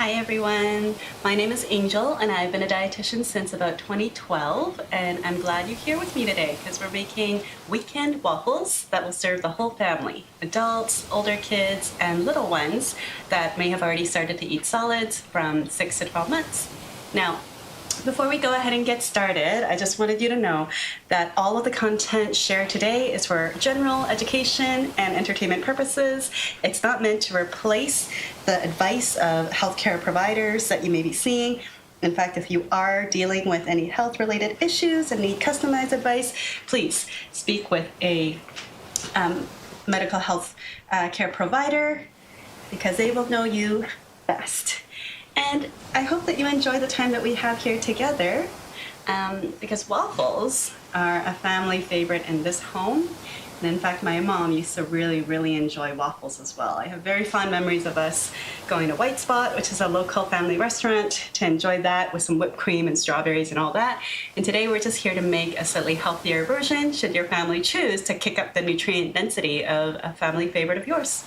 Hi everyone, my name is Angel and I've been a dietitian since about 2012, and I'm glad you're here with me today because we're making weekend waffles that will serve the whole family, adults, older kids, and little ones that may have already started to eat solids from 6 to 12 months. Now, before we go ahead and get started, I just wanted you to know that all of the content shared today is for general education and entertainment purposes. It's not meant to replace the advice of healthcare providers that you may be seeing. In fact, if you are dealing with any health-related issues and need customized advice, please speak with a medical health care provider because they will know you best. And I hope that you enjoy the time that we have here together because waffles are a family favorite in this home. And in fact, my mom used to really enjoy waffles as well. I have very fond memories of us going to White Spot, which is a local family restaurant, to enjoy that with some whipped cream and strawberries and all that. And today we're just here to make a slightly healthier version should your family choose to kick up the nutrient density of a family favorite of yours.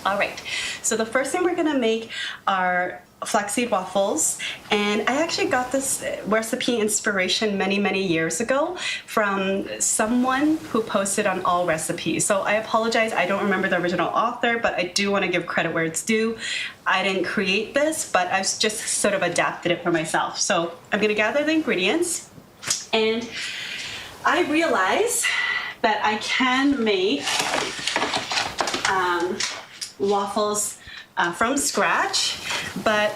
All right, so the first thing we're gonna make are flaxseed waffles, and I actually got this recipe inspiration many years ago from someone who posted on All Recipes. So I apologize, I don't remember the original author, but I do want to give credit where it's due. I didn't create this, but I've just sort of adapted it for myself. So I'm gonna gather the ingredients, and I realize that I can make waffles from scratch, but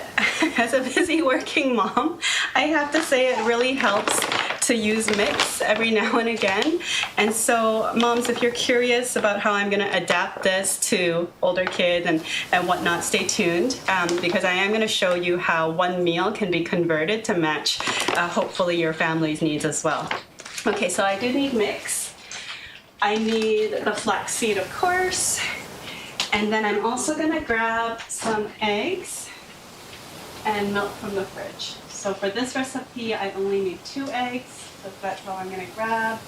as a busy working mom, I have to say it really helps to use mix every now and again. And so moms, if you're curious about how I'm gonna adapt this to older kids and whatnot, stay tuned because I am gonna show you how one meal can be converted to match hopefully your family's needs as well. Okay, so I do need mix. I need the flaxseed, of course. And then I'm also gonna grab some eggs and milk from the fridge. So for this recipe, I only need 2 eggs, so that's all I'm gonna grab.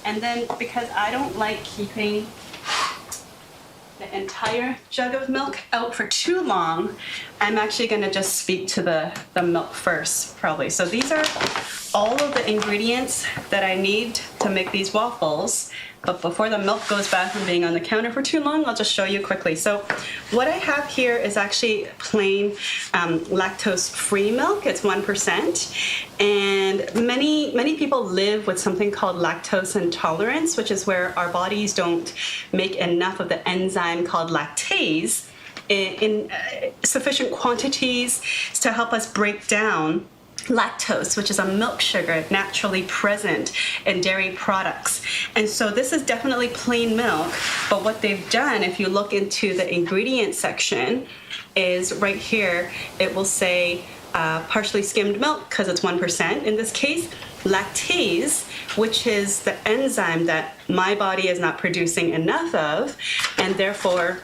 And then because I don't like keeping the entire jug of milk out for too long, I'm actually gonna just speak to the milk first, probably. So these are all of the ingredients that I need to make these waffles. But before the milk goes bad from being on the counter for too long, I'll just show you quickly. So what I have here is actually plain lactose-free milk. It's 1%. And many people live with something called lactose intolerance, which is where our bodies don't make enough of the enzyme called lactase in sufficient quantities to help us break down lactose, which is a milk sugar naturally present in dairy products. And so this is definitely plain milk, but what they've done, if you look into the ingredient section, is right here, it will say partially skimmed milk, because it's 1% in this case, lactase, which is the enzyme that my body is not producing enough of, and therefore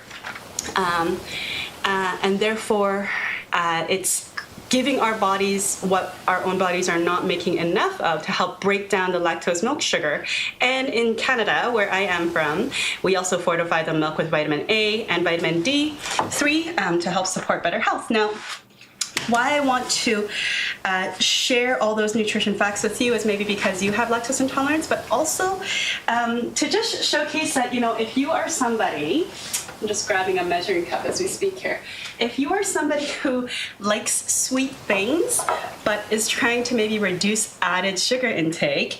it's giving our bodies what our own bodies are not making enough of to help break down the lactose milk sugar. And in Canada, where I am from, we also fortify the milk with vitamin A and vitamin D3 to help support better health. Now, why I want to share all those nutrition facts with you is maybe because you have lactose intolerance, but also to just showcase that, you know, if you are somebody, I'm just grabbing a measuring cup as we speak here. If you are somebody who likes sweet things, but is trying to maybe reduce added sugar intake,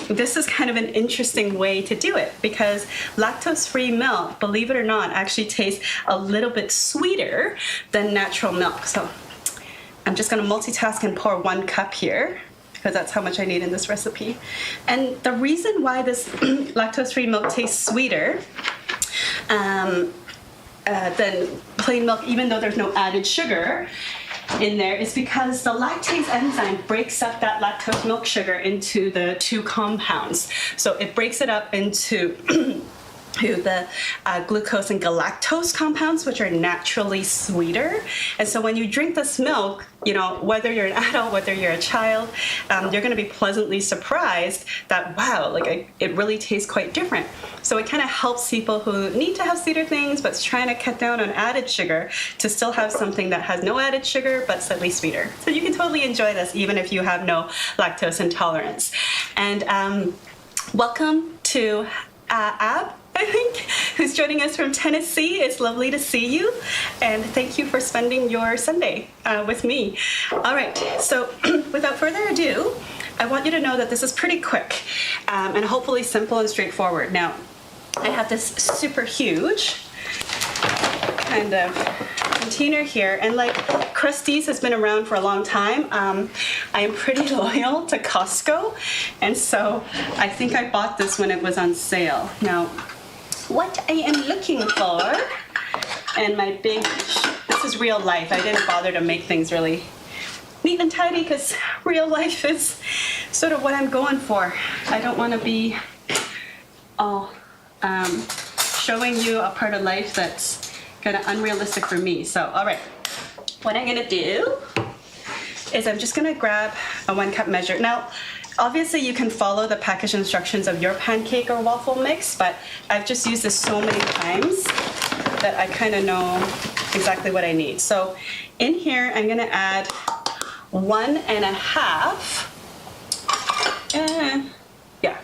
this is kind of an interesting way to do it because lactose-free milk, believe it or not, actually tastes a little bit sweeter than natural milk. So I'm just gonna multitask and pour 1 cup here, because that's how much I need in this recipe. And the reason why this lactose-free milk tastes sweeter than plain milk, even though there's no added sugar in there, is because the lactase enzyme breaks up that lactose milk sugar into the 2 compounds. So it breaks it up into the glucose and galactose compounds, which are naturally sweeter. And so when you drink this milk, you know, whether you're an adult, whether you're a child, you're going to be pleasantly surprised that, wow, like it really tastes quite different. So it kind of helps people who need to have sweeter things but trying to cut down on added sugar to still have something that has no added sugar but slightly sweeter. So you can totally enjoy this even if you have no lactose intolerance. And welcome to Ab, I think, who's joining us from Tennessee. It's lovely to see you, and thank you for spending your Sunday with me. All right, so without further ado, I want you to know that this is pretty quick and hopefully simple and straightforward. Now, I have this super huge kind of container here, and like Krusteaz has been around for a long time. I am pretty loyal to Costco, and so I think I bought this when it was on sale. Now, what I am looking for, and my big, this is real life. I didn't bother to make things really neat and tidy because real life is sort of what I'm going for. I don't want to be all showing you a part of life that's kind of unrealistic for me. So, all right, what I'm gonna do is I'm just gonna grab a 1 cup measure. Now, obviously you can follow the package instructions of your pancake or waffle mix, but I've just used this so many times that I kind of know exactly what I need. So in here, I'm gonna add 1.5,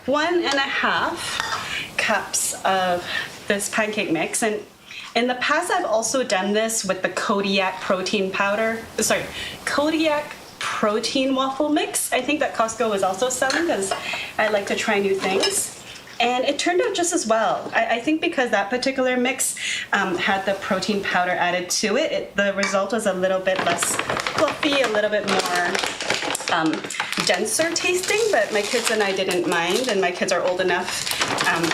1.5 cups of this pancake mix. And in the past, I've also done this with the Kodiak protein waffle mix. I think that Costco is also selling because I like to try new things. And it turned out just as well. I think because that particular mix had the protein powder added to it, the result was a little bit less fluffy, a little bit more denser tasting, but my kids and I didn't mind, and my kids are old enough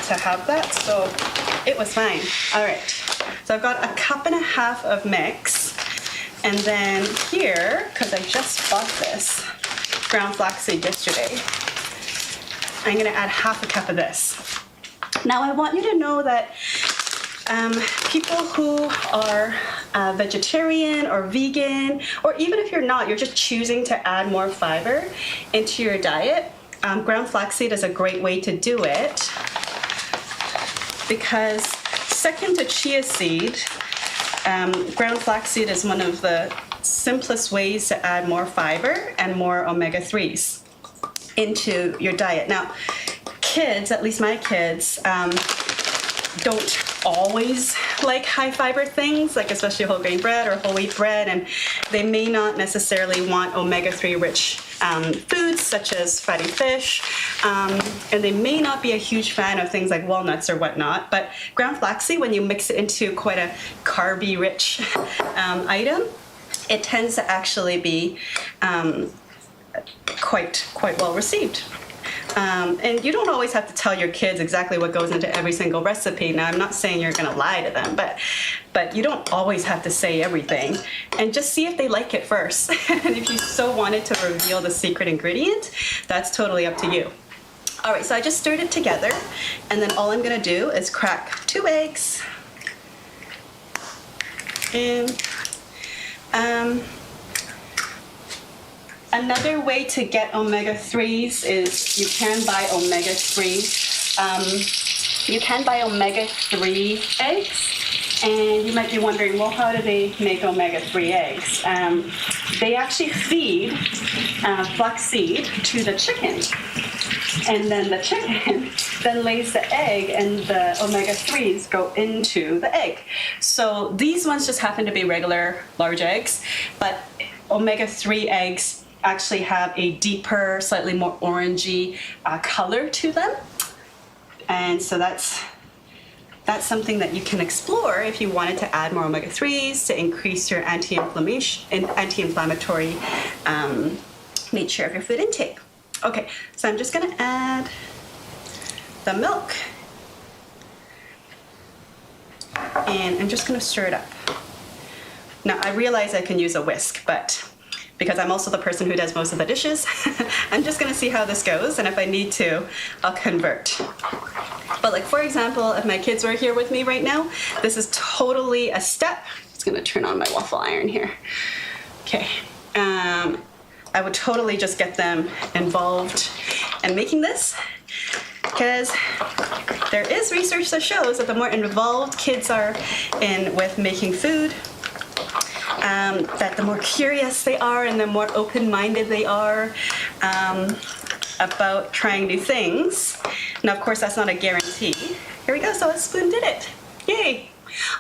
to have that, so it was fine. All right, so I've got 1.5 cups of mix, and then here, because I just bought this ground flaxseed yesterday, I'm gonna add 1/2 cup of this. Now I want you to know that people who are vegetarian or vegan, or even if you're not, you're just choosing to add more fiber into your diet, ground flaxseed is a great way to do it, because second to chia seed, ground flaxseed is one of the simplest ways to add more fiber and more omega-3s into your diet. Now, kids, at least my kids, don't always like high fiber things, like especially whole grain bread or whole wheat bread, and they may not necessarily want omega-3 rich foods such as fatty fish, and they may not be a huge fan of things like walnuts or whatnot. But ground flaxseed, when you mix it into quite a carby rich item, it tends to actually be quite well received. And you don't always have to tell your kids exactly what goes into every single recipe. Now, I'm not saying you're gonna lie to them, but you don't always have to say everything. And just see if they like it first. And if you so wanted to reveal the secret ingredient, that's totally up to you. All right, so I just stirred it together, and then all I'm gonna do is crack 2 eggs. And another way to get omega-3s is you can buy omega-3. You can buy omega-3 eggs, and you might be wondering, well, how do they make omega-3 eggs? They actually feed flaxseed to the chicken, and then the chicken then lays the egg, and the omega-3s go into the egg. So these ones just happen to be regular large eggs, but omega-3 eggs actually have a deeper, slightly more orangey color to them. And so that's something that you can explore if you wanted to add more omega-3s to increase your anti-inflammatory nature of your food intake. Okay, so I'm just gonna add the milk, and I'm just gonna stir it up. Now, I realize I can use a whisk, but because I'm also the person who does most of the dishes, I'm just gonna see how this goes, and if I need to, I'll convert. But like, for example, if my kids were here with me right now, this is totally a step. It's gonna turn on my waffle iron here. Okay, I would totally just get them involved in making this, because there is research that shows that the more involved kids are in with making food, that the more curious they are and the more open-minded they are about trying new things. Now, of course, that's not a guarantee. Here we go, so a spoon did it. Yay.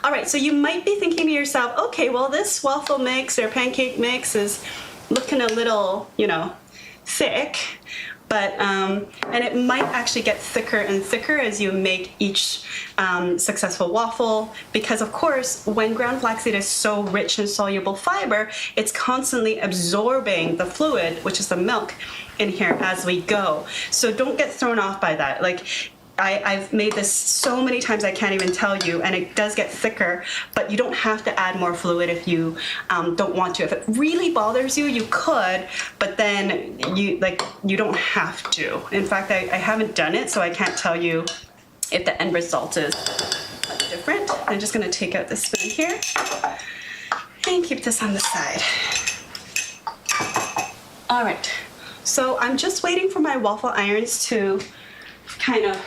All right, so you might be thinking to yourself, okay, well, this waffle mix or pancake mix is looking a little, you know, thick, but, and it might actually get thicker and thicker as you make each successful waffle, because of course, when ground flaxseed is so rich in soluble fiber, it's constantly absorbing the fluid, which is the milk, in here as we go. So don't get thrown off by that. Like, I've made this so many times I can't even tell you, and it does get thicker, but you don't have to add more fluid if you don't want to. If it really bothers you, you could, but then you don't have to. In fact, I haven't done it, so I can't tell you if the end result is much different. I'm just gonna take out the spoon here and keep this on the side. All right, so I'm just waiting for my waffle irons to kind of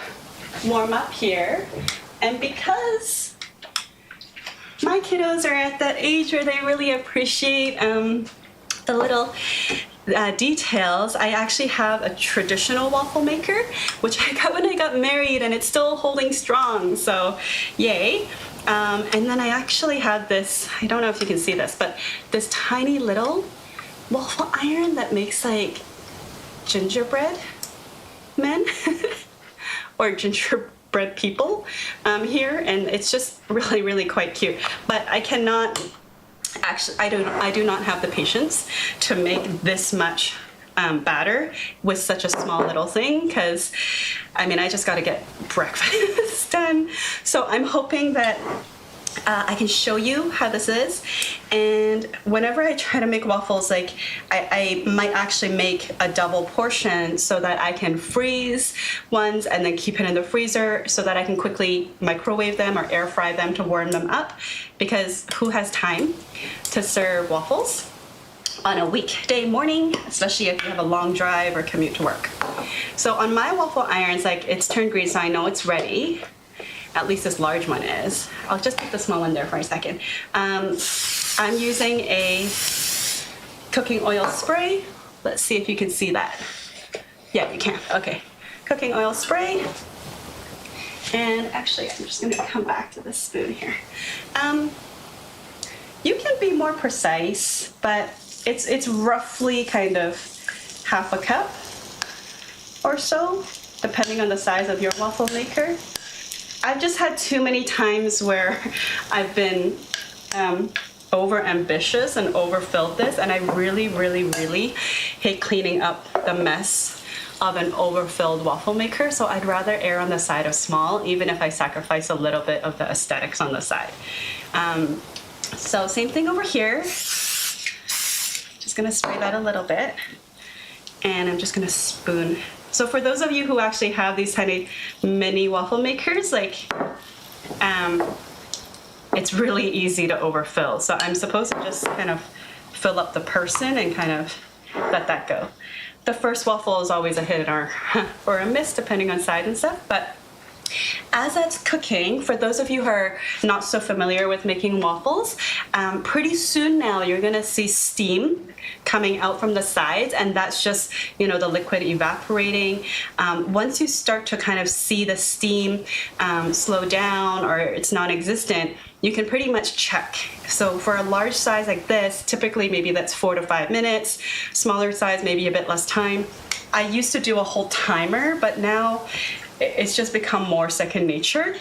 warm up here, and because my kiddos are at that age where they really appreciate the little details, I actually have a traditional waffle maker, which I got when I got married, and it's still holding strong, so yay. And then I actually have this, I don't know if you can see this, but this tiny little waffle iron that makes like gingerbread men or gingerbread people here, and it's just really, really quite cute. But I cannot actually, I do not have the patience to make this much batter with such a small little thing, because I mean, I just got to get breakfast done. So I'm hoping that I can show you how this is, and whenever I try to make waffles, like I might actually make a double portion so that I can freeze ones and then keep it in the freezer so that I can quickly microwave them or air fry them to warm them up, because who has time to serve waffles on a weekday morning, especially if you have a long drive or commute to work. So on my waffle irons, like, it's turned green, so I know it's ready. At least this large one is. I'll just put the small one there for a second. I'm using a cooking oil spray. Let's see if you can see that. Yeah, you can. Okay. Cooking oil spray. And actually, I'm just going to come back to the spoon here. You can be more precise, but it's roughly kind of half a cup or so, depending on the size of your waffle maker. I've just had too many times where I've been over ambitious and overfilled this, and I really, really, really hate cleaning up the mess of an overfilled waffle maker, so I'd rather err on the side of small, even if I sacrifice a little bit of the aesthetics on the side. So same thing over here. Just gonna spray that a little bit, and I'm just gonna spoon. So for those of you who actually have these tiny mini waffle makers, like, it's really easy to overfill. So I'm supposed to just kind of fill up the person and kind of let that go. The first waffle is always a hit or a miss, depending on size and stuff, but as that's cooking, for those of you who are not so familiar with making waffles, pretty soon now you're gonna see steam coming out from the sides, and that's just, you know, the liquid evaporating. Once you start to kind of see the steam slow down or it's non-existent, you can pretty much check. So for a large size like this, typically maybe that's 4 to 5 minutes. Smaller size, maybe a bit less time. I used to do a whole timer, but now it's just become more second nature.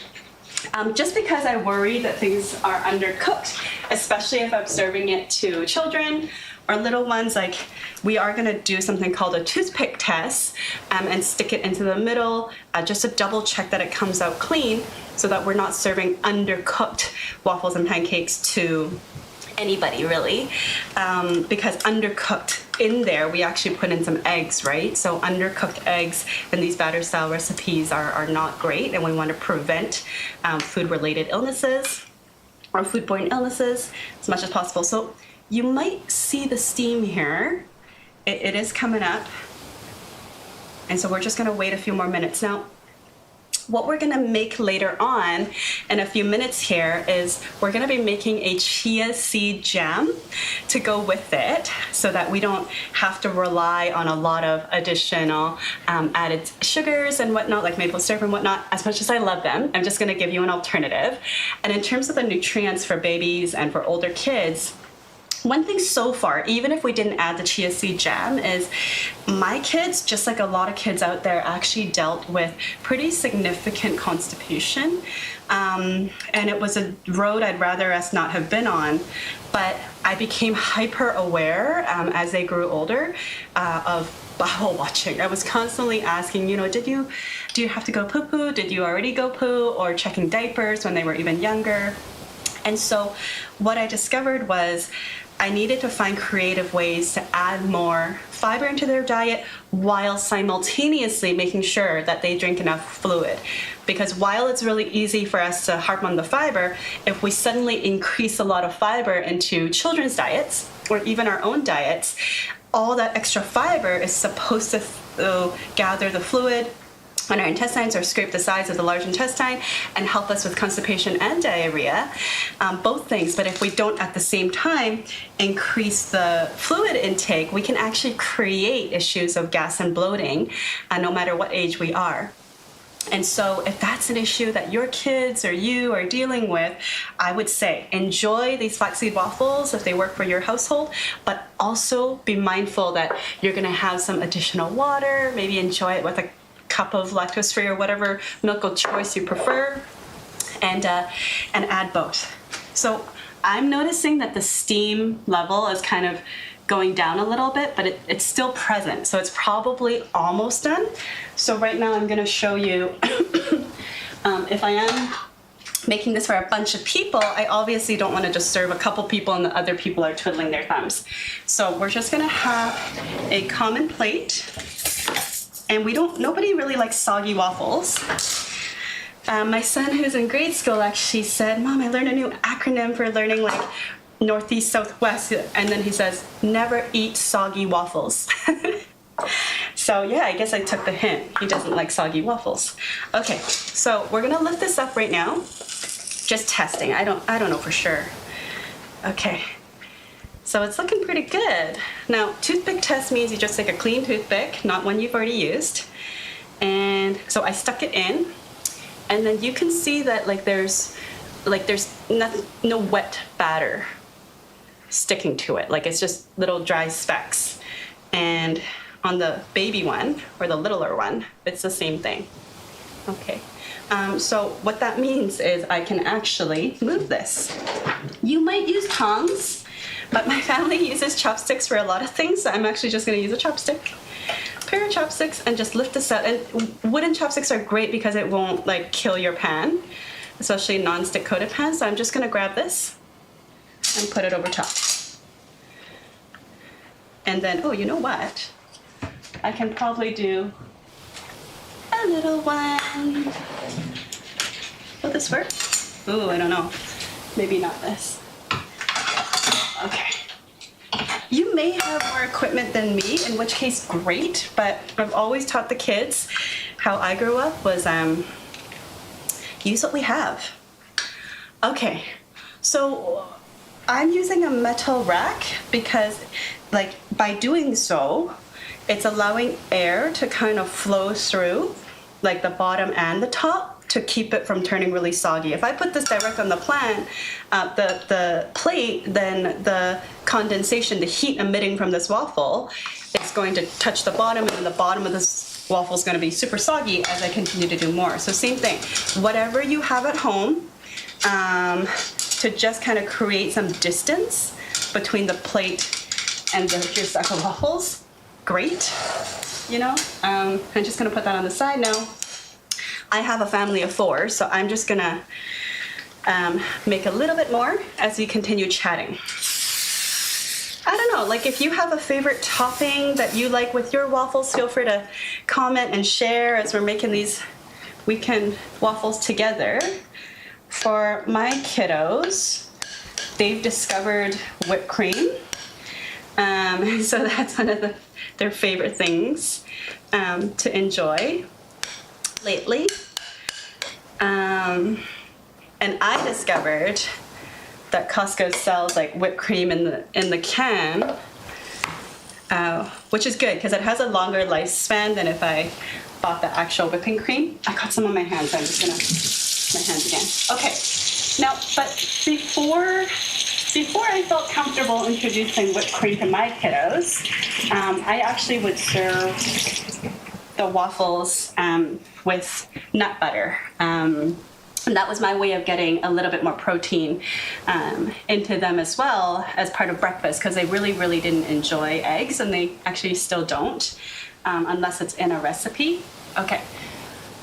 Just because I worry that things are undercooked, especially if I'm serving it to children or little ones. Like, we are gonna do something called a toothpick test and stick it into the middle just to double check that it comes out clean, so that we're not serving undercooked waffles and pancakes to anybody really, because undercooked in there, we actually put in some eggs, right? So undercooked eggs in these batter style recipes are not great, and we want to prevent food-related illnesses or foodborne illnesses as much as possible. So you might see the steam here. It is coming up. And so we're just gonna wait a few more minutes. Now, what we're gonna make later on in a few minutes here is we're gonna be making a chia seed jam to go with it so that we don't have to rely on a lot of additional added sugars and whatnot, like maple syrup and whatnot. As much as I love them, I'm just gonna give you an alternative. And in terms of the nutrients for babies and for older kids, one thing so far, even if we didn't add the chia seed jam, is my kids, just like a lot of kids out there, actually dealt with pretty significant constipation. And it was a road I'd rather us not have been on. But I became hyper aware as they grew older of bowel watching. I was constantly asking, you know, do you have to go poo-poo? Did you already go poo? Or checking diapers when they were even younger. And so what I discovered was I needed to find creative ways to add more fiber into their diet while simultaneously making sure that they drink enough fluid. Because while it's really easy for us to harp on the fiber, if we suddenly increase a lot of fiber into children's diets or even our own diets, all that extra fiber is supposed to gather the fluid on our intestines or scrape the sides of the large intestine and help us with constipation and diarrhea, both things. But if we don't at the same time increase the fluid intake, we can actually create issues of gas and bloating no matter what age we are. And so if that's an issue that your kids or you are dealing with, I would say enjoy these flaxseed waffles if they work for your household, but also be mindful that you're gonna have some additional water, maybe enjoy it with a cup of lactose-free or whatever milk of choice you prefer, and add both. So I'm noticing that the steam level is kind of going down a little bit, but it's still present. So it's probably almost done. So right now I'm gonna show you, if I am making this for a bunch of people, I obviously don't wanna just serve a couple people and the other people are twiddling their thumbs. So we're just gonna have a common plate. And nobody really likes soggy waffles. My son, who's in grade school, actually said, Mom, I learned a new acronym for learning like Northeast, Southwest. And then he says, never eat soggy waffles. So yeah, I guess I took the hint. He doesn't like soggy waffles. Okay, so we're gonna lift this up right now. Just testing, I don't know for sure. Okay. So it's looking pretty good. Now, toothpick test means you just take a clean toothpick, not one you've already used. And so I stuck it in, and then you can see that there's no wet batter sticking to it. Like it's just little dry specks. And on the baby one, or the littler one, it's the same thing. Okay. So what that means is I can actually move this. You might use tongs, but my family uses chopsticks for a lot of things, so I'm actually just gonna use a chopstick. Pair of chopsticks and just lift this out. And wooden chopsticks are great because it won't kill your pan, especially non-stick coated pans. So I'm just gonna grab this and put it over top. And then, oh, you know what? I can probably do a little one. Will this work? Ooh, I don't know. Maybe not this. Okay. You may have more equipment than me, in which case great, but I've always taught the kids how I grew up was use what we have. Okay, so I'm using a metal rack because by doing so, it's allowing air to kind of flow through the bottom and the top to keep it from turning really soggy. If I put this direct on the the plate, then the condensation, the heat emitting from this waffle, is going to touch the bottom, and the bottom of this waffle is going to be super soggy as I continue to do more. So same thing, whatever you have at home, to just kind of create some distance between the plate and your stack of waffles, great. I'm just gonna put that on the side now. I have a family of 4, so I'm just gonna make a little bit more as we continue chatting. I don't know, like if you have a favorite topping that you like with your waffles, feel free to comment and share as we're making these weekend waffles together. For my kiddos, they've discovered whipped cream. So that's one of their favorite things to enjoy lately. And I discovered that Costco sells like whipped cream in the can, which is good because it has a longer lifespan than if I bought the actual whipping cream. I got some on my hands, so I'm just gonna my hands again. Okay, now, but before I felt comfortable introducing whipped cream to my kiddos, I actually would serve the waffles with nut butter. And that was my way of getting a little bit more protein into them as well as part of breakfast, because they really, really didn't enjoy eggs, and they actually still don't unless it's in a recipe. Okay,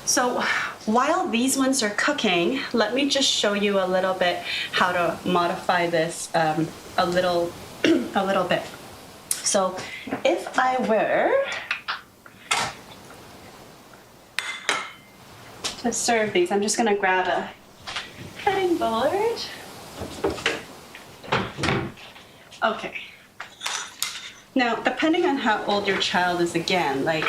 so while these ones are cooking, let me just show you a little bit how to modify this a little bit. So if I were to serve these, I'm just gonna grab a cutting board. Okay. Now, depending on how old your child is, again, like,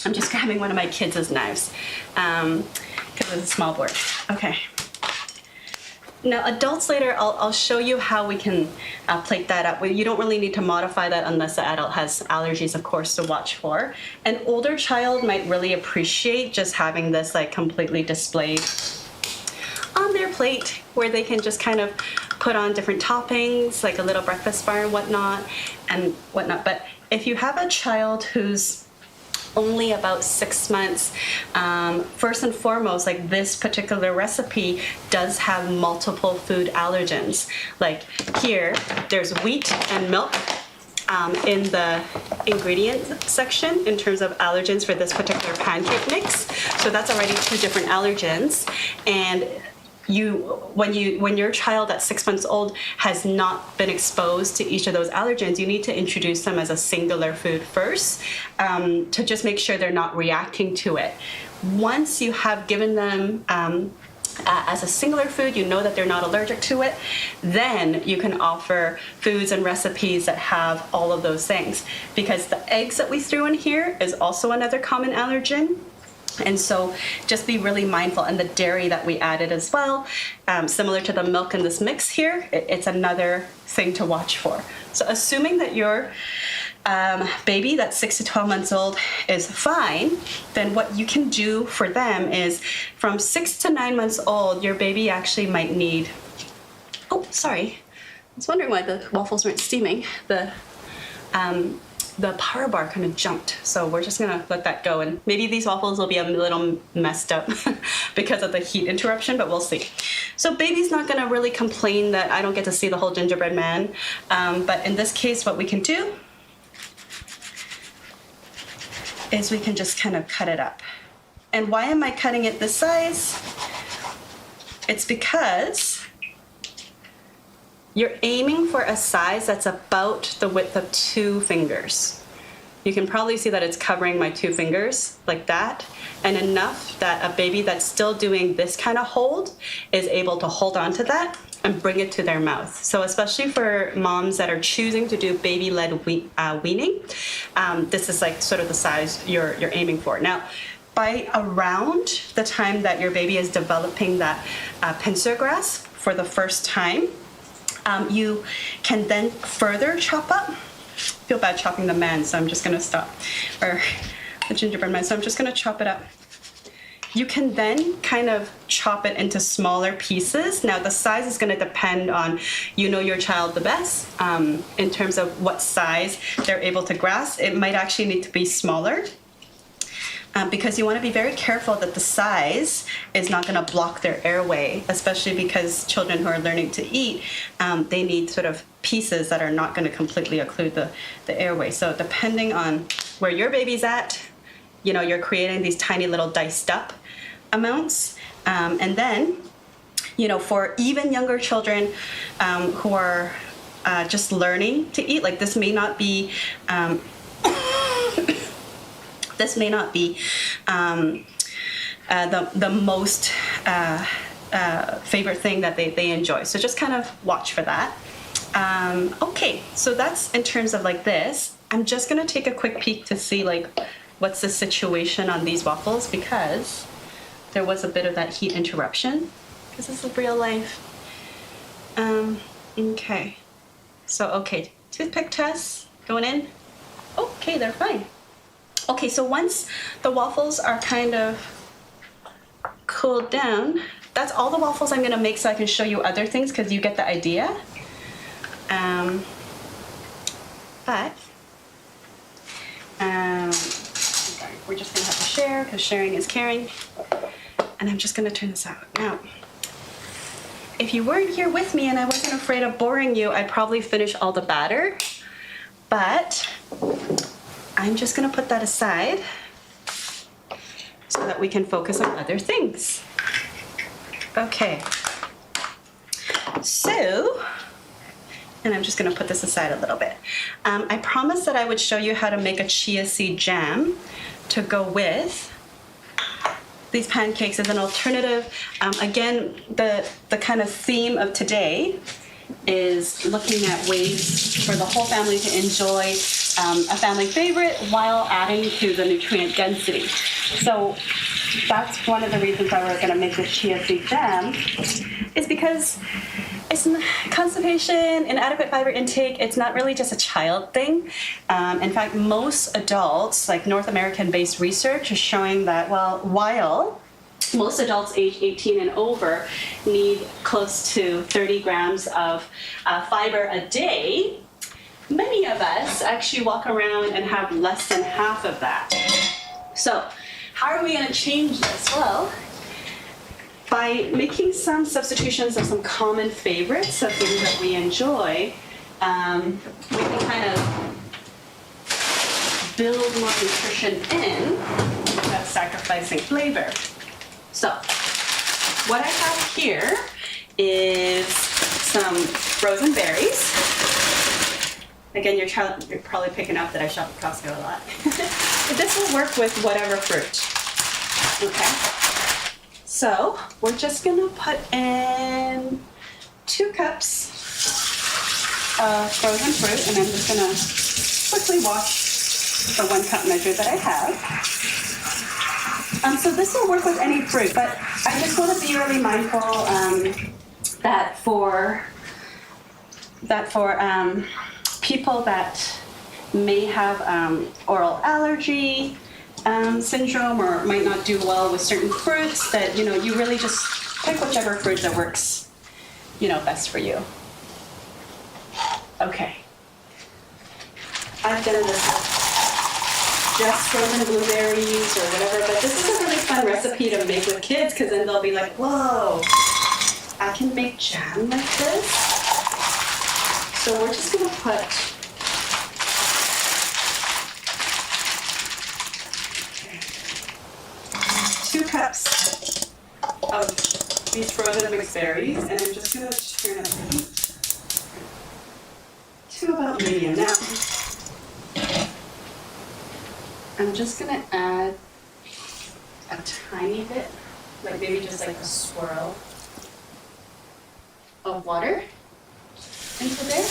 I'm just grabbing one of my kids' knives because it's a small board. Okay. Now, adults later, I'll show you how we can plate that up. You don't really need to modify that unless the adult has allergies, of course, to watch for. An older child might really appreciate just having this like completely displayed on their plate, where they can just kind of put on different toppings, like a little breakfast bar and whatnot. But if you have a child who's only about 6 months, first and foremost, like this particular recipe does have multiple food allergens. Like here, there's wheat and milk in the ingredient section in terms of allergens for this particular pancake mix. So that's already 2 different allergens. And when your child at 6 months old has not been exposed to each of those allergens, you need to introduce them as a singular food first to just make sure they're not reacting to it. Once you have given them as a singular food, you know that they're not allergic to it, then you can offer foods and recipes that have all of those things. Because the eggs that we threw in here is also another common allergen. And so just be really mindful, and the dairy that we added as well, similar to the milk in this mix here, it's another thing to watch for. So assuming that your baby that's 6 to 12 months old is fine, then what you can do for them is from 6 to 9 months old, your baby actually might need, oh, sorry. I was wondering why the waffles weren't steaming. The power bar kind of jumped, so we're just gonna let that go, and maybe these waffles will be a little messed up because of the heat interruption, but we'll see. So baby's not gonna really complain that I don't get to see the whole gingerbread man, but in this case what we can do is we can just kind of cut it up. And why am I cutting it this size? It's because you're aiming for a size that's about the width of 2 fingers. You can probably see that it's covering my 2 fingers like that, and enough that a baby that's still doing this kind of hold is able to hold on to that and bring it to their mouth. So especially for moms that are choosing to do baby-led weaning, this is like sort of the size you're aiming for. Now, by around the time that your baby is developing that pincer grasp for the first time, you can then further chop up. I feel bad chopping the man, so I'm just gonna stop. Or the gingerbread man, so I'm just gonna chop it up. You can then kind of chop it into smaller pieces. Now the size is gonna depend on, you know, your child the best in terms of what size they're able to grasp. It might actually need to be smaller. Because you want to be very careful that the size is not going to block their airway, especially because children who are learning to eat, they need sort of pieces that are not going to completely occlude the airway. So depending on where your baby's at, you know, you're creating these tiny little diced up amounts. And then, you know, for even younger children who are just learning to eat. Like this may not be the most favorite thing that they enjoy. So just kind of watch for that. Okay, so that's in terms of like this. I'm just gonna take a quick peek to see like what's the situation on these waffles, because there was a bit of that heat interruption, because this is real life. Okay, so okay, toothpick test going in. Okay, they're fine. Okay, so once the waffles are kind of cooled down, that's all the waffles I'm gonna make, so I can show you other things, because you get the idea. We're just gonna have to share, because sharing is caring. And I'm just gonna turn this out. Now, if you weren't here with me and I wasn't afraid of boring you, I'd probably finish all the batter, but I'm just gonna put that aside so that we can focus on other things. Okay, so, and I'm just gonna put this aside a little bit. I promised that I would show you how to make a chia seed jam to go with these pancakes as an alternative. Again, the kind of theme of today is looking at ways for the whole family to enjoy a family favorite while adding to the nutrient density. So that's one of the reasons why we're going to make this chia seed jam, is because it's constipation, inadequate fiber intake. It's not really just a child thing. In fact, most adults, like North American-based research, is showing that while most adults age 18 and over need close to 30 grams of fiber a day, many of us actually walk around and have less than half of that. So how are we going to change this? Well, by making some substitutions of some common favorites of things that we enjoy, we can kind of build more nutrition in without sacrificing flavor. So what I have here is some frozen berries. Again, you're probably picking up that I shop at Costco a lot. But this will work with whatever fruit. Okay. So we're just gonna put in 2 cups of frozen fruit, and I'm just gonna quickly wash the 1 cup measure that I have. So this will work with any fruit, but I just want to be really mindful that for people that may have oral allergy syndrome, or might not do well with certain fruits, that you really just pick whichever fruit that works best for you. Okay, I've done this just frozen blueberries or whatever, but this is a really fun recipe to make with kids, because then they'll be like, whoa, I can make jam like this. So we're just gonna put 2 cups of these frozen mixed berries, and I'm just gonna turn it to about medium. Now, I'm just gonna add a tiny bit, like maybe just like a swirl of water into there.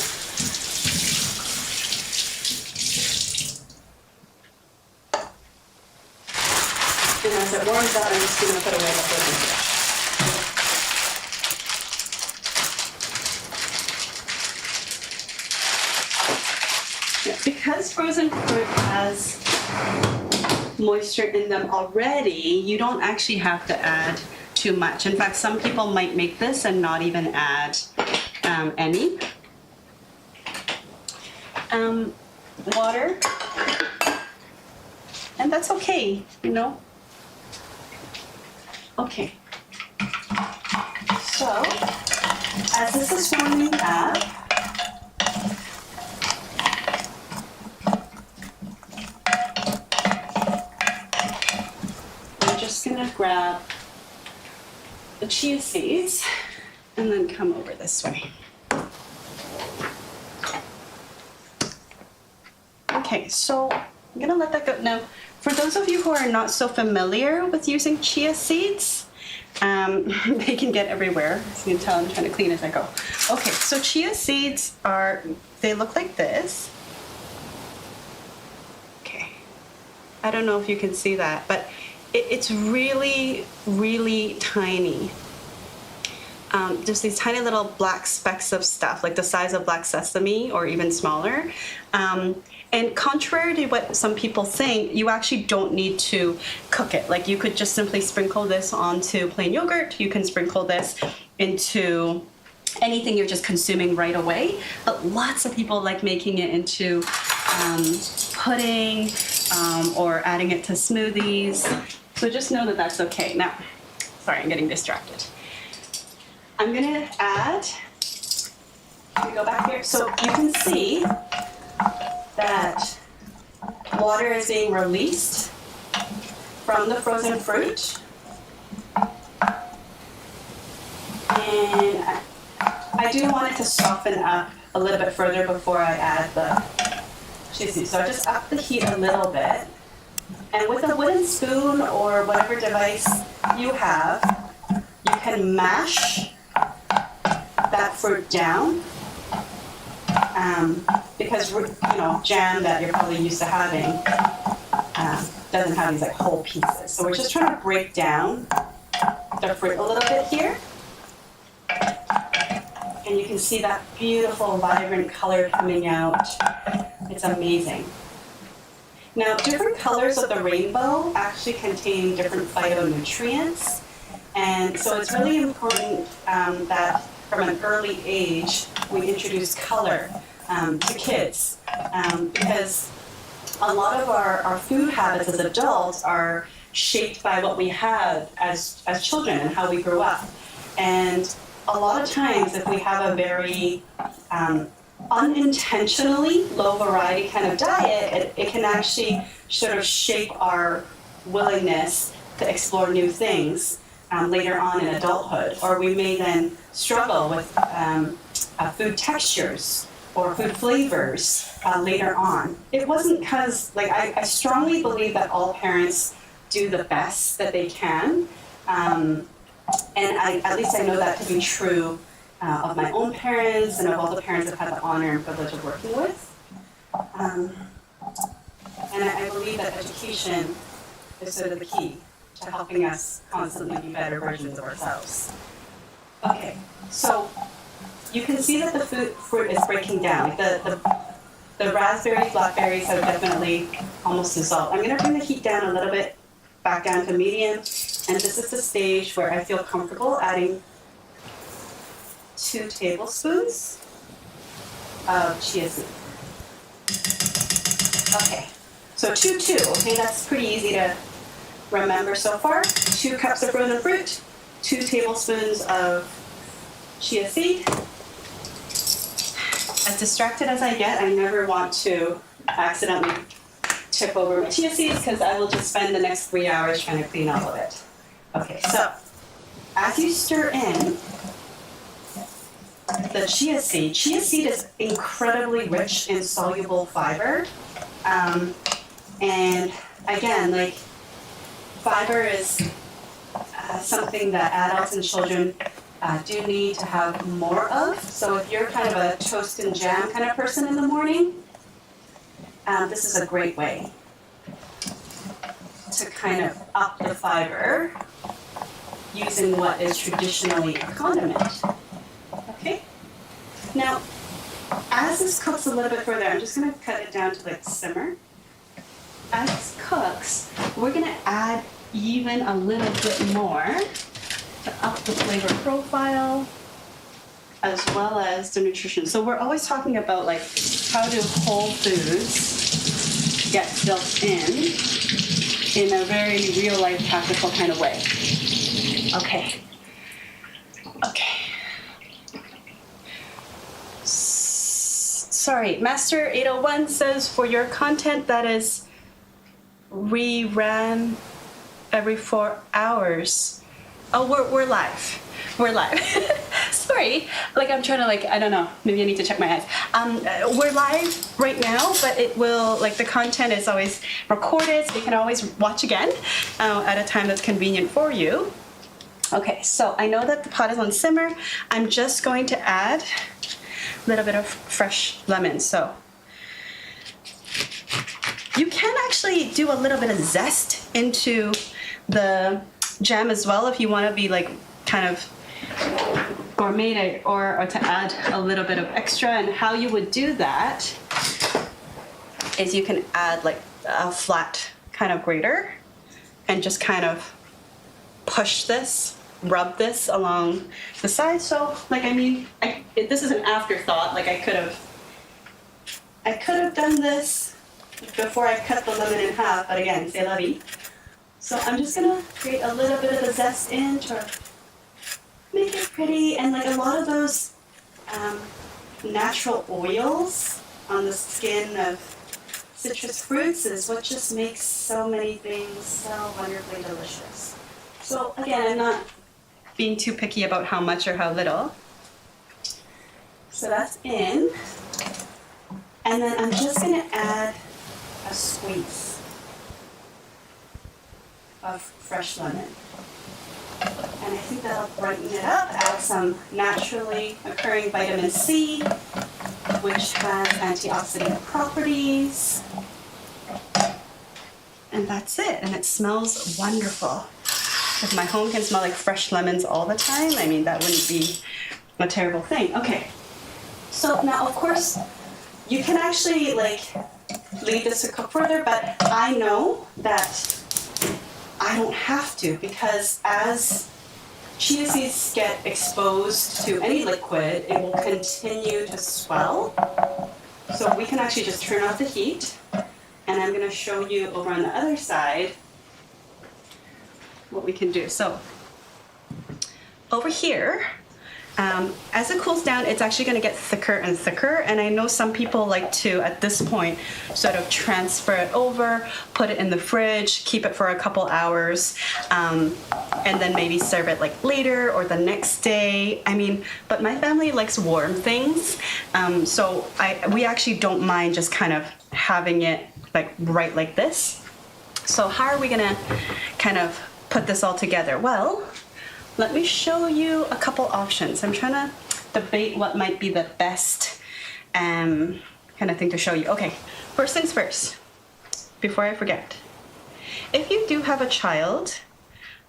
And as it warms up, I'm just gonna put away the frozen fish. Because frozen fruit has moisture in them already, you don't actually have to add too much. In fact, some people might make this and not even add any water, and that's okay, Okay, so as this is warming up, I'm just gonna grab the chia seeds and then come over this way. Okay, so I'm gonna let that go. Now, for those of you who are not so familiar with using chia seeds, they can get everywhere. As you can tell, I'm trying to clean as I go. Okay, so chia seeds they look like this. Okay, I don't know if you can see that, but it's really, really tiny. Just these tiny little black specks of stuff, like the size of black sesame or even smaller. And contrary to what some people think, you actually don't need to cook it. Like you could just simply sprinkle this onto plain yogurt. You can sprinkle this into anything you're just consuming right away. But lots of people like making it into pudding or adding it to smoothies. So just know that that's okay. Now, sorry, I'm getting distracted. I'm gonna add, let me go back here. So you can see that water is being released from the frozen fruit. And I do want it to soften up a little bit further before I add the chia seeds. So I just up the heat a little bit. And with a wooden spoon or whatever device you have, you can mash that fruit down, because jam that you're probably used to having doesn't have these like whole pieces. So we're just trying to break down the fruit a little bit here, and you can see that beautiful vibrant color coming out. It's amazing. Now, different colors of the rainbow actually contain different phytonutrients, and so it's really important that from an early age, we introduce color to kids, because a lot of our food habits as adults are shaped by what we had as children and how we grew up. And a lot of times, if we have a very unintentionally low variety kind of diet, it can actually sort of shape our willingness to explore new things later on in adulthood, or we may then struggle with food textures or food flavors later on. It wasn't because, I strongly believe that all parents do the best that they can, and at least I know that to be true of my own parents and of all the parents I've had the honor and privilege of working with. And I believe that education is sort of the key to helping us constantly be better versions of ourselves. Okay, so you can see that the fruit is breaking down. The raspberries, blackberries have definitely almost dissolved. I'm gonna bring the heat down a little bit, back down to medium, and this is the stage where I feel comfortable adding 2 tablespoons of chia seed. Okay, so 2, okay, that's pretty easy to remember so far. 2 cups of frozen fruit, 2 tablespoons of chia seed. As distracted as I get, I never want to accidentally tip over my chia seeds because I will just spend the next 3 hours trying to clean all of it. Okay, so as you stir in the chia seed is incredibly rich in soluble fiber. And again, fiber is something that adults and children do need to have more of. So if you're kind of a toast and jam kind of person in the morning, this is a great way to kind of up the fiber using what is traditionally a condiment. Okay? Now, as this cooks a little bit further, I'm just going to cut it down to simmer. As this cooks, we're going to add even a little bit more to up the flavor profile as well as the nutrition. So we're always talking about how do whole foods get built in a very real life practical kind of way. Okay. Sorry, Master 801 says for your content that is reran every 4 hours. Oh, we're live. We're live. Sorry, like I'm trying to I don't know, maybe I need to check my eyes. We're live right now, but it will, the content is always recorded, so you can always watch again at a time that's convenient for you. Okay, so I know that the pot is on simmer. I'm just going to add a little bit of fresh lemon. So you can actually do a little bit of zest into the jam as well if you want to be kind of gourmet or to add a little bit of extra. And how you would do that is you can add a flat kind of grater and just kind of push this, rub this along the side. So this is an afterthought. I could have done this before I cut the lemon in half, but again, c'est la vie. So I'm just gonna create a little bit of the zest in to make it pretty, and a lot of those natural oils on the skin of citrus fruits is what just makes so many things so wonderfully delicious. So again, I'm not being too picky about how much or how little. So that's in, and then I'm just gonna add a squeeze of fresh lemon. And I think that'll brighten it up, add some naturally occurring vitamin C, which has antioxidant properties. And that's it, and it smells wonderful. If my home can smell like fresh lemons all the time, that wouldn't be a terrible thing. Okay, so now of course, you can actually leave this to cook further, but I know that I don't have to, because as chia seeds get exposed to any liquid, it will continue to swell. So we can actually just turn off the heat, and I'm going to show you over on the other side what we can do. So over here, as it cools down, it's actually going to get thicker and thicker, and I know some people like to, at this point, sort of transfer it over, put it in the fridge, keep it for a couple hours, and then maybe serve it later or the next day. But my family likes warm things, so we actually don't mind just kind of having it right like this. So how are we going to kind of put this all together? Well, let me show you a couple options. I'm trying to debate what might be the best kind of thing to show you. Okay, first things first, before I forget. If you do have a child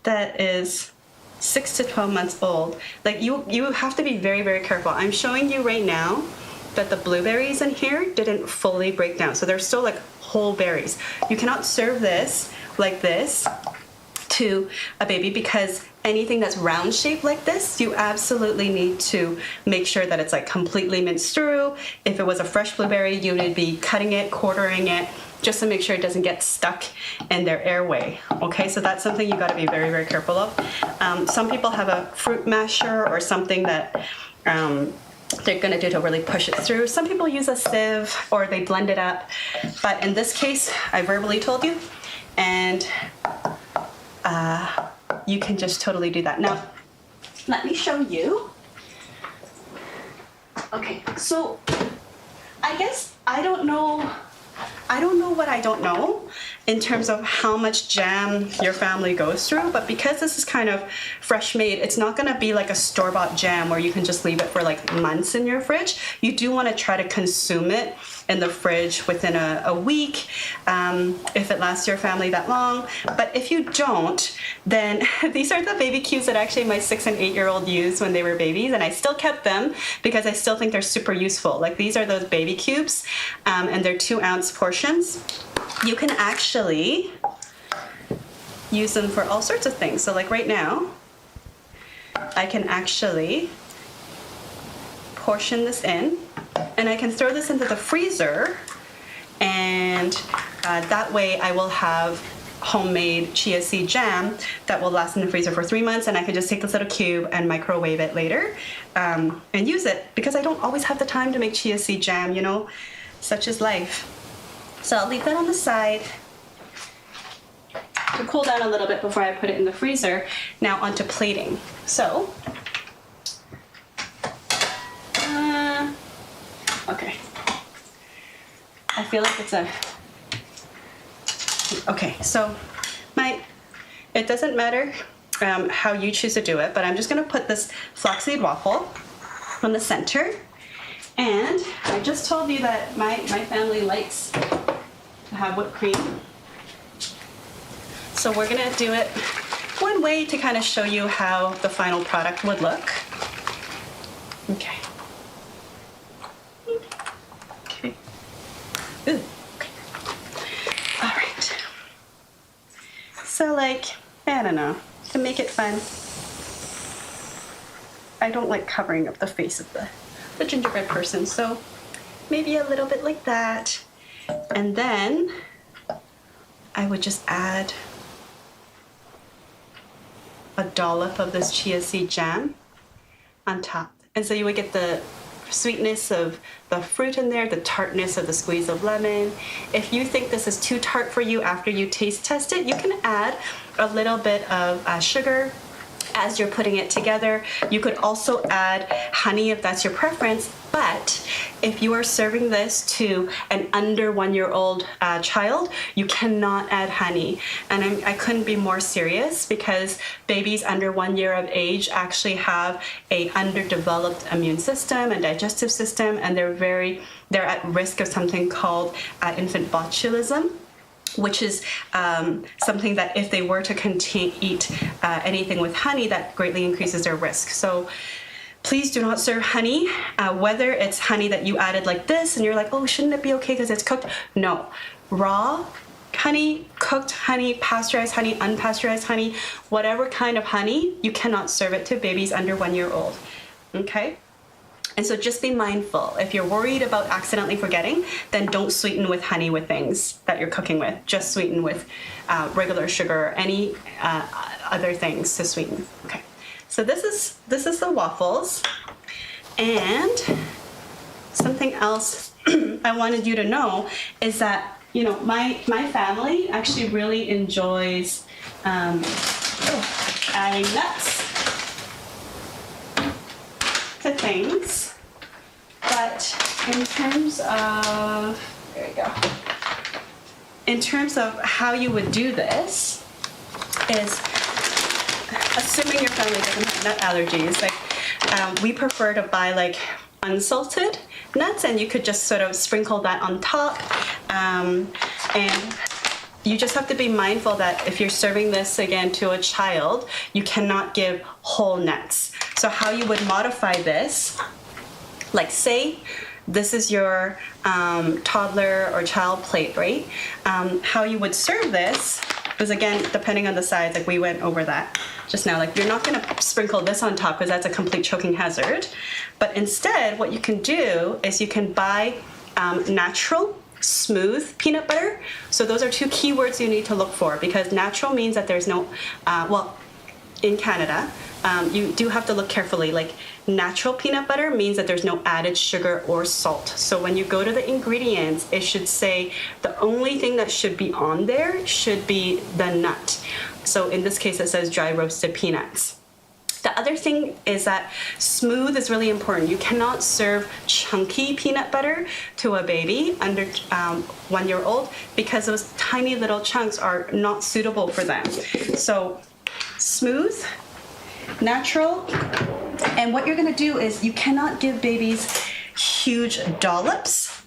that is 6 to 12 months old, you have to be very, very careful. I'm showing you right now that the blueberries in here didn't fully break down. So they're still whole berries. You cannot serve this like this to a baby, because anything that's round shaped like this, you absolutely need to make sure that it's completely minced through. If it was a fresh blueberry, you would be cutting it, quartering it, just to make sure it doesn't get stuck in their airway. Okay, so that's something you got to be very, very careful of. Some people have a fruit masher or something that they're going to do to really push it through. Some people use a sieve or they blend it up, but in this case, I verbally told you, and you can just totally do that. Now, let me show you. Okay, so I guess I don't know what I don't know in terms of how much jam your family goes through, but because this is kind of fresh made, it's not gonna be like a store-bought jam where you can just leave it for months in your fridge. You do wanna try to consume it in the fridge within a week, if it lasts your family that long. But if you don't, then these are the baby cubes that actually my 6 and 8-year-old used when they were babies, and I still kept them because I still think they're super useful. These are those baby cubes, and they're 2-ounce portions. You can actually use them for all sorts of things. So right now, I can actually portion this in, and I can throw this into the freezer, and that way I will have homemade chia seed jam that will last in the freezer for 3 months, and I can just take this little cube and microwave it later and use it, because I don't always have the time to make chia seed jam, such is life. So I'll leave that on the side to cool down a little bit before I put it in the freezer. Now onto plating. So Okay. I feel like it's a, okay, so it doesn't matter how you choose to do it, but I'm just gonna put this flaxseed waffle from the center. And I just told you that my family likes to have whipped cream. So we're gonna do it one way to kind of show you how the final product would look. Okay. Okay. Ooh, okay. All right. So like, I don't know, to make it fun, I don't like covering up the face of the gingerbread person, so maybe a little bit like that. And then I would just add a dollop of this chia seed jam on top. And so you would get the sweetness of the fruit in there, the tartness of the squeeze of lemon. If you think this is too tart for you after you taste test it, you can add a little bit of sugar as you're putting it together. You could also add honey if that's your preference, but if you are serving this to an under 1 year old child, you cannot add honey. And I couldn't be more serious, because babies under 1 year of age actually have a underdeveloped immune system and digestive system, and they're at risk of something called infant botulism, which is something that if they were to eat anything with honey, that greatly increases their risk. So please do not serve honey, whether it's honey that you added like this and you're like, oh, shouldn't it be okay because it's cooked? No. Raw honey, cooked honey, pasteurized honey, unpasteurized honey, whatever kind of honey, you cannot serve it to babies under 1 year old, okay? And so just be mindful. If you're worried about accidentally forgetting, then don't sweeten with honey with things that you're cooking with. Just sweeten with regular sugar or any other things to sweeten. Okay, so this is the waffles. And something else I wanted you to know is that, you know, my family actually really enjoys adding nuts to things. But in terms of, there we go. In terms of how you would do this is, assuming your family doesn't have nut allergies, like we prefer to buy like unsalted nuts, and you could just sort of sprinkle that on top. And you just have to be mindful that if you're serving this again to a child, you cannot give whole nuts. So how you would modify this, like say this is your toddler or child plate, right? How you would serve this is, again, depending on the size, like we went over that just now. Like you're not gonna sprinkle this on top because that's a complete choking hazard. But instead, what you can do is you can buy natural, smooth peanut butter. So those are two keywords you need to look for, because natural means that there's no, well, in Canada, you do have to look carefully. Like natural peanut butter means that there's no added sugar or salt. So when you go to the ingredients, it should say the only thing that should be on there should be the nut. So in this case, it says dry roasted peanuts. The other thing is that smooth is really important. You cannot serve chunky peanut butter to a baby under 1 year old, because those tiny little chunks are not suitable for them. So smooth, natural, and what you're gonna do is you cannot give babies huge dollops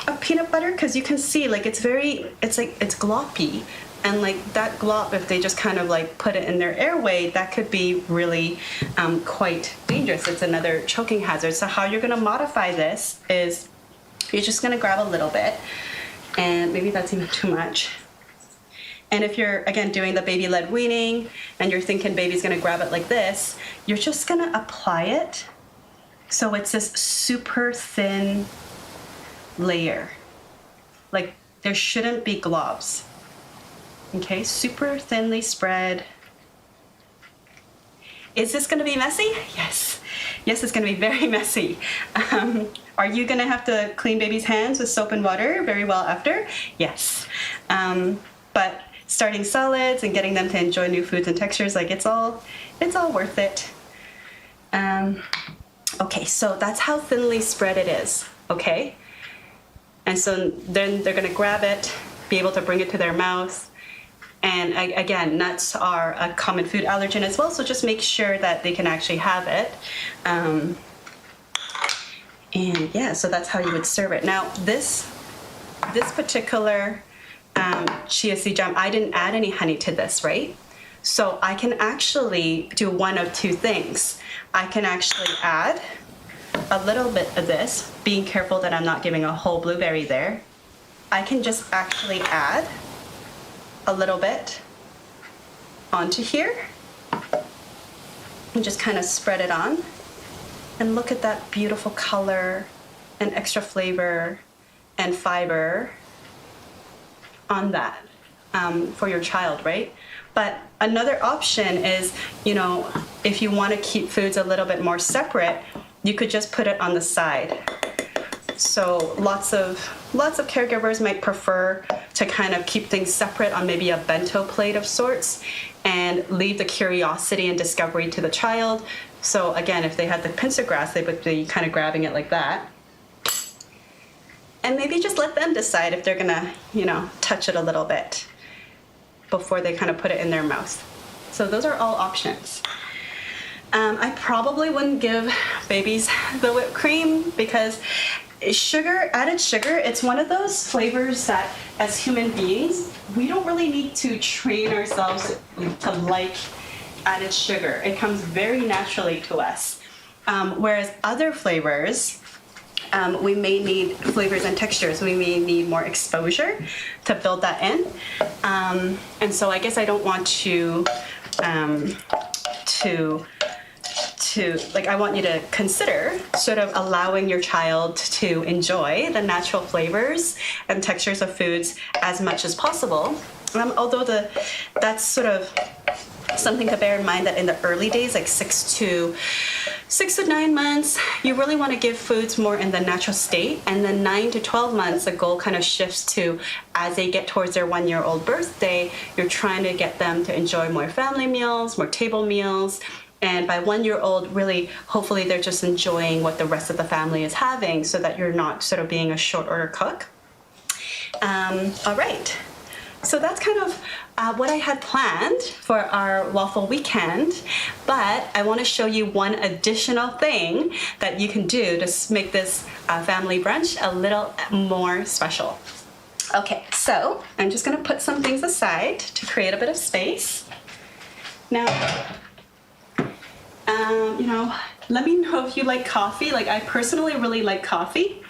of peanut butter, because you can see like it's gloppy, and like that glop, if they just kind of like put it in their airway, that could be really quite dangerous. It's another choking hazard. So how you're gonna modify this is you're just gonna grab a little bit, and maybe that's even too much. And if you're, again, doing the baby-led weaning and you're thinking baby's gonna grab it like this, you're just gonna apply it so it's this super thin layer. Like there shouldn't be globs. Okay, super thinly spread. Is this gonna be messy? Yes. Yes, it's gonna be very messy. Are you gonna have to clean baby's hands with soap and water very well after? Yes. But starting solids and getting them to enjoy new foods and textures, like it's all worth it. Okay, so that's how thinly spread it is, okay? And so then they're gonna grab it, be able to bring it to their mouth. And again, nuts are a common food allergen as well, so just make sure that they can actually have it. And yeah, so that's how you would serve it. Now, this particular chia seed jam, I didn't add any honey to this, right? So I can actually do one of two things. I can actually add a little bit of this, being careful that I'm not giving a whole blueberry there. I can just actually add a little bit onto here and just kind of spread it on. And look at that beautiful color and extra flavor and fiber on that for your child, right? But another option is, you know, if you want to keep foods a little bit more separate, you could just put it on the side. So lots of caregivers might prefer to kind of keep things separate on maybe a bento plate of sorts and leave the curiosity and discovery to the child. So again, if they had the pincer grass, they would be kind of grabbing it like that. And maybe just let them decide if they're gonna, you know, touch it a little bit before they kind of put it in their mouth. So those are all options. I probably wouldn't give babies the whipped cream because added sugar, it's one of those flavors that as human beings, we don't really need to train ourselves to like added sugar. It comes very naturally to us. Whereas other flavors, we may need flavors and textures. We may need more exposure to build that in. And so I guess I don't want to I want you to consider sort of allowing your child to enjoy the natural flavors and textures of foods as much as possible. Although that's sort of something to bear in mind that in the early days, like 6 to 9 months, you really want to give foods more in the natural state. And then 9 to 12 months, the goal kind of shifts to as they get towards their 1-year-old birthday, you're trying to get them to enjoy more family meals, more table meals. And by 1-year-old, really, hopefully they're just enjoying what the rest of the family is having so that you're not sort of being a short order cook. All right. So that's kind of what I had planned for our waffle weekend, but I want to show you one additional thing that you can do to make this family brunch a little more special. Okay, so I'm just going to put some things aside to create a bit of space. Now, you know, let me know if you like coffee. Like, I personally really like coffee,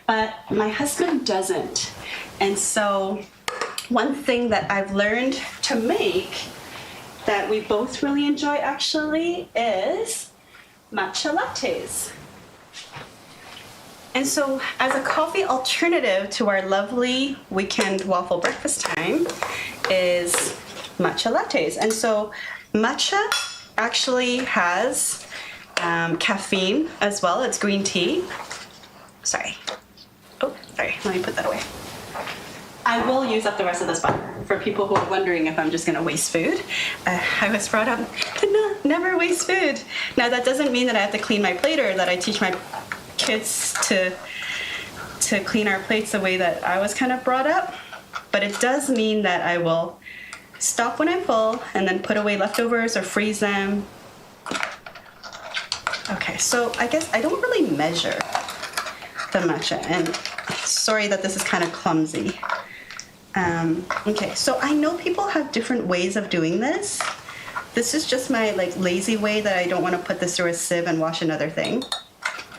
but my husband doesn't. And so one thing that I've learned to make that we both really enjoy actually is matcha lattes. And so as a coffee alternative to our lovely weekend waffle breakfast time is matcha lattes. And so matcha actually has caffeine as well. It's green tea. Sorry. Oh, sorry. Let me put that away. I will use up the rest of this butter for people who are wondering if I'm just going to waste food. I was brought up to never waste food. Now, that doesn't mean that I have to clean my plate or that I teach my kids to clean our plates the way that I was kind of brought up. But it does mean that I will stop when I'm full and then put away leftovers or freeze them. Okay, so I guess I don't really measure the matcha, and sorry that this is kind of clumsy. Okay, so I know people have different ways of doing this. This is just my lazy way that I don't want to put this through a sieve and wash another thing.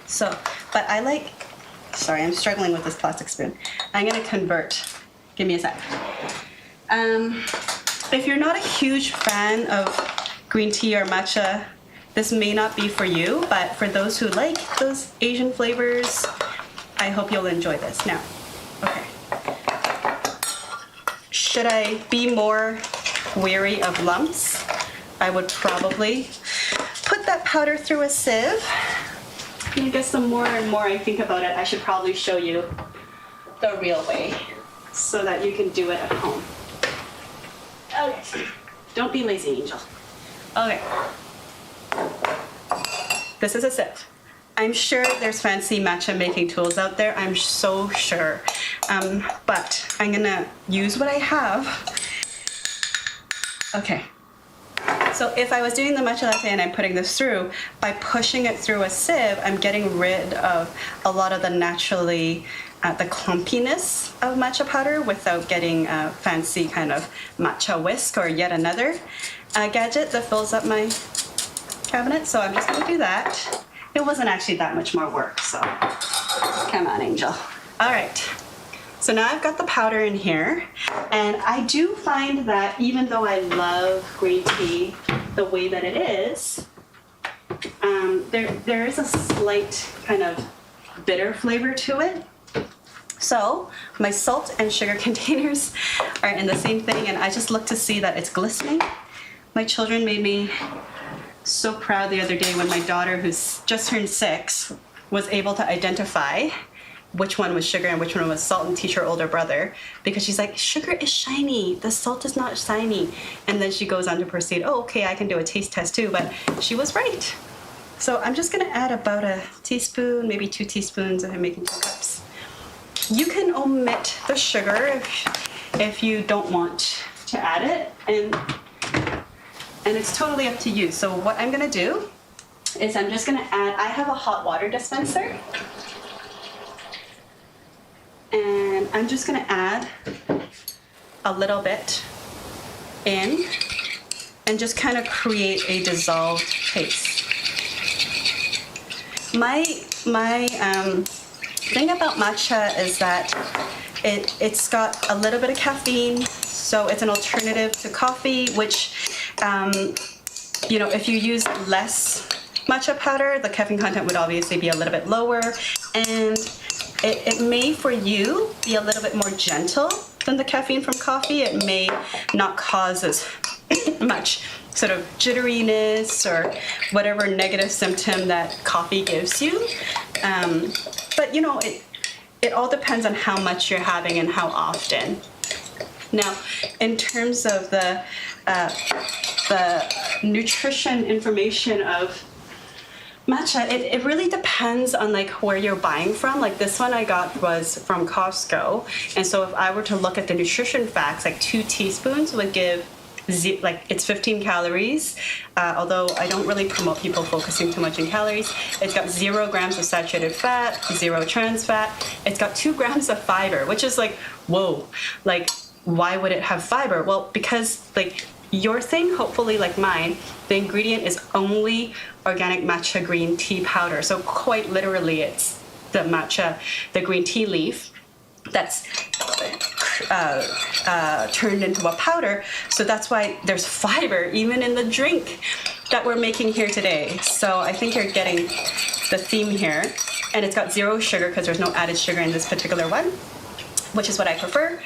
So, but I like, sorry, I'm struggling with this plastic spoon. I'm gonna convert. Give me a sec. If you're not a huge fan of green tea or matcha, this may not be for you, but for those who like those Asian flavors, I hope you'll enjoy this. Now, okay. Should I be more wary of lumps? I would probably put that powder through a sieve. I guess the more and more I think about it, I should probably show you the real way so that you can do it at home. Okay. Don't be lazy, Angel. Okay. This is a sieve. I'm sure there's fancy matcha making tools out there. I'm so sure. But I'm gonna use what I have. Okay. So if I was doing the matcha latte and I'm putting this through, by pushing it through a sieve, I'm getting rid of a lot of the naturally, the clumpiness of matcha powder without getting a fancy kind of matcha whisk or yet another gadget that fills up my cabinet. So I'm just gonna do that. It wasn't actually that much more work, so come on, Angel. All right. So now I've got the powder in here, and I do find that even though I love green tea the way that it is, there is a slight kind of bitter flavor to it. So my salt and sugar containers are in the same thing, and I just look to see that it's glistening. My children made me so proud the other day when my daughter, who's just turned 6, was able to identify which one was sugar and which one was salt and teach her older brother, because she's like, sugar is shiny, the salt is not shiny. And then she goes on to proceed, oh, okay, I can do a taste test too, but she was right. So I'm just gonna add about a teaspoon, maybe 2 teaspoons if I'm making 2 cups. You can omit the sugar if you don't want to add it, and it's totally up to you. So what I'm gonna do is I'm just gonna add, I have a hot water dispenser, and I'm just gonna add a little bit in and just kind of create a dissolved taste. My thing about matcha is that it's got a little bit of caffeine, so it's an alternative to coffee, which, you know, if you use less matcha powder, the caffeine content would obviously be a little bit lower, and it may, for you, be a little bit more gentle than the caffeine from coffee. It may not cause as much sort of jitteriness or whatever negative symptom that coffee gives you. But you know, it all depends on how much you're having and how often. Now, in terms of the nutrition information of matcha, it really depends on like where you're buying from. Like this one I got was from Costco, and so if I were to look at the nutrition facts, like 2 teaspoons would give like it's 15 calories, although I don't really promote people focusing too much on calories. It's got 0 grams of saturated fat, 0 trans fat. It's got 2 grams of fiber, which is like, whoa, like why would it have fiber? Well, because like your thing, hopefully like mine, the ingredient is only organic matcha green tea powder. So quite literally it's the matcha, the green tea leaf that's turned into a powder. So that's why there's fiber even in the drink that we're making here today. So I think you're getting the theme here. And it's got 0 sugar because there's no added sugar in this particular one, which is what I prefer.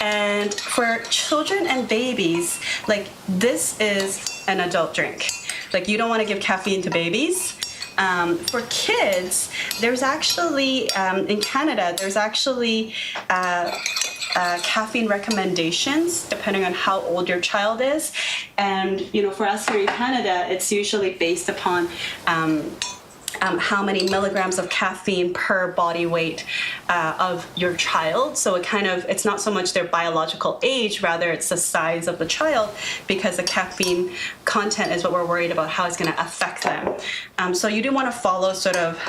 And for children and babies, like this is an adult drink. Like you don't want to give caffeine to babies. For kids, there's actually, in Canada, there's actually caffeine recommendations depending on how old your child is. And, you know, for us here in Canada, it's usually based upon how many milligrams of caffeine per body weight of your child. So it's not so much their biological age, rather it's the size of the child, because the caffeine content is what we're worried about, how it's going to affect them. So you do want to follow sort of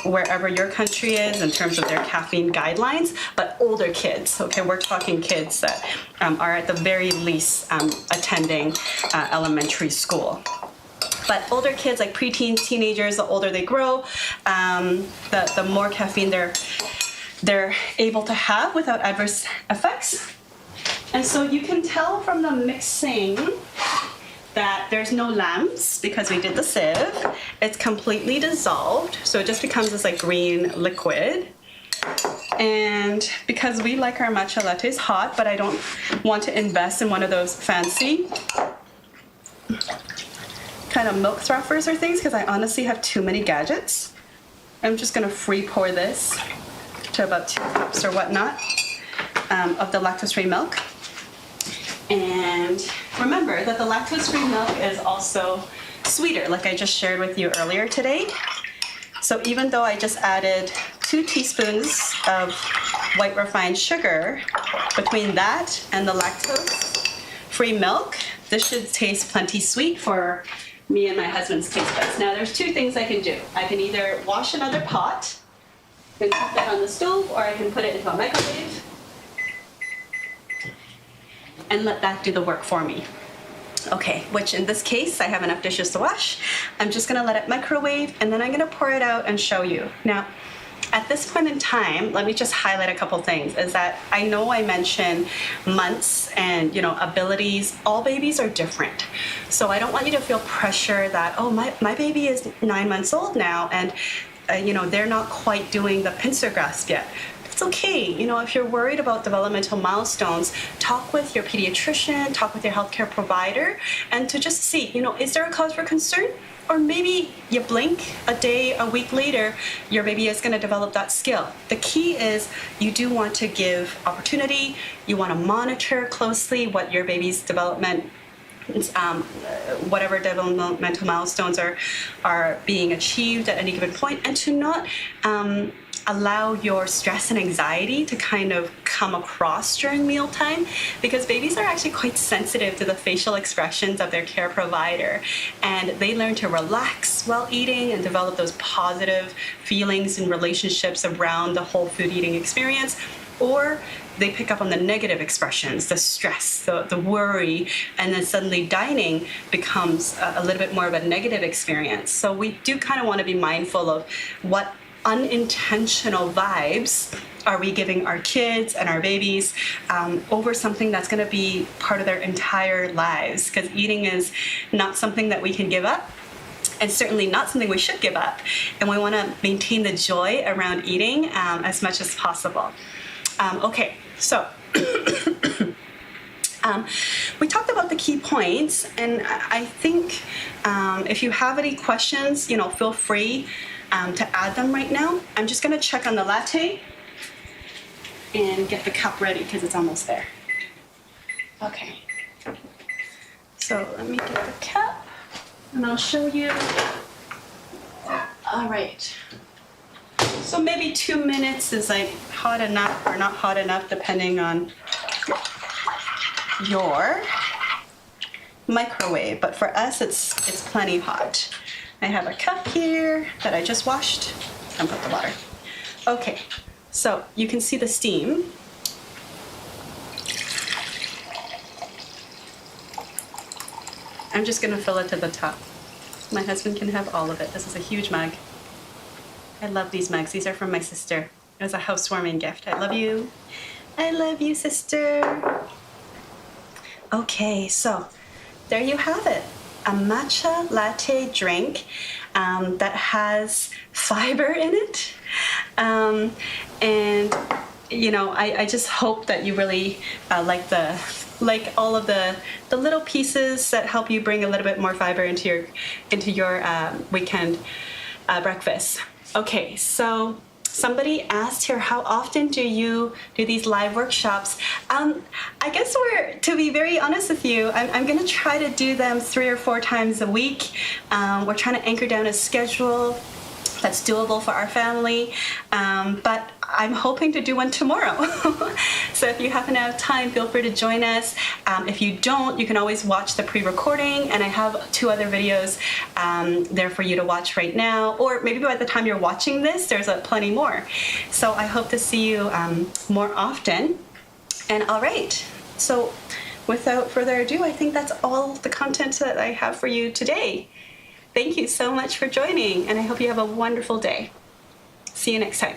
wherever your country is in terms of their caffeine guidelines, but older kids, okay, we're talking kids that are at the very least attending elementary school. But older kids, like preteens, teenagers, the older they grow, the more caffeine they're able to have without adverse effects. And so you can tell from the mixing that there's no lumps because we did the sieve. It's completely dissolved, so it just becomes this like green liquid. And because we like our matcha lattes hot, but I don't want to invest in one of those fancy kind of milk throffers or things, because I honestly have too many gadgets, I'm just going to free pour this to about 2 cups or whatnot of the lactose-free milk. And remember that the lactose-free milk is also sweeter, like I just shared with you earlier today. So even though I just added 2 teaspoons of white refined sugar, between that and the lactose-free milk, this should taste plenty sweet for me and my husband's taste buds. Now there's 2 things I can do. I can either wash another pot and put that on the stove, or I can put it into a microwave and let that do the work for me. Okay, which in this case, I have enough dishes to wash. I'm just gonna let it microwave, and then I'm gonna pour it out and show you. Now, at this point in time, let me just highlight a couple things, is that I know I mentioned months and, you know, abilities. All babies are different. So I don't want you to feel pressure that, oh, my baby is 9 months old now, and you know, they're not quite doing the pincer grasp yet. It's okay. You know, if you're worried about developmental milestones, talk with your pediatrician, talk with your healthcare provider, and to just see, you know, is there a cause for concern? Or maybe you blink a day, a week later, your baby is going to develop that skill. The key is you do want to give opportunity. You want to monitor closely what your baby's development, whatever developmental milestones are being achieved at any given point, and to not allow your stress and anxiety to kind of come across during mealtime, because babies are actually quite sensitive to the facial expressions of their care provider, and they learn to relax while eating and develop those positive feelings and relationships around the whole food eating experience, or they pick up on the negative expressions, the stress, the worry, and then suddenly dining becomes a little bit more of a negative experience. So we do kind of want to be mindful of what unintentional vibes are we giving our kids and our babies over something that's going to be part of their entire lives, because eating is not something that we can give up, and certainly not something we should give up, and we want to maintain the joy around eating as much as possible. Okay, so we talked about the key points, and I think if you have any questions, you know, feel free to add them right now. I'm just going to check on the latte and get the cup ready because it's almost there. Okay, so let me get the cup and I'll show you. All right. So maybe 2 minutes is like hot enough or not hot enough, depending on your microwave. But for us, it's plenty hot. I have a cup here that I just washed and put the water. Okay, so you can see the steam. I'm just gonna fill it to the top. My husband can have all of it. This is a huge mug. I love these mugs. These are from my sister. It was a housewarming gift. I love you. I love you, sister. Okay, so there you have it. A matcha latte drink that has fiber in it. And, you know, I just hope that you really like all of the little pieces that help you bring a little bit more fiber into your weekend breakfast. Okay, so somebody asked here, how often do you do these live workshops? I guess to be very honest with you, I'm gonna try to do them 3 or 4 times a week. We're trying to anchor down a schedule that's doable for our family, but I'm hoping to do one tomorrow. So if you happen to have time, feel free to join us. If you don't, you can always watch the pre-recording, and I have 2 other videos there for you to watch right now, or maybe by the time you're watching this, there's plenty more. So I hope to see you more often. And all right, so without further ado, I think that's all the content that I have for you today. Thank you so much for joining, and I hope you have a wonderful day. See you next time.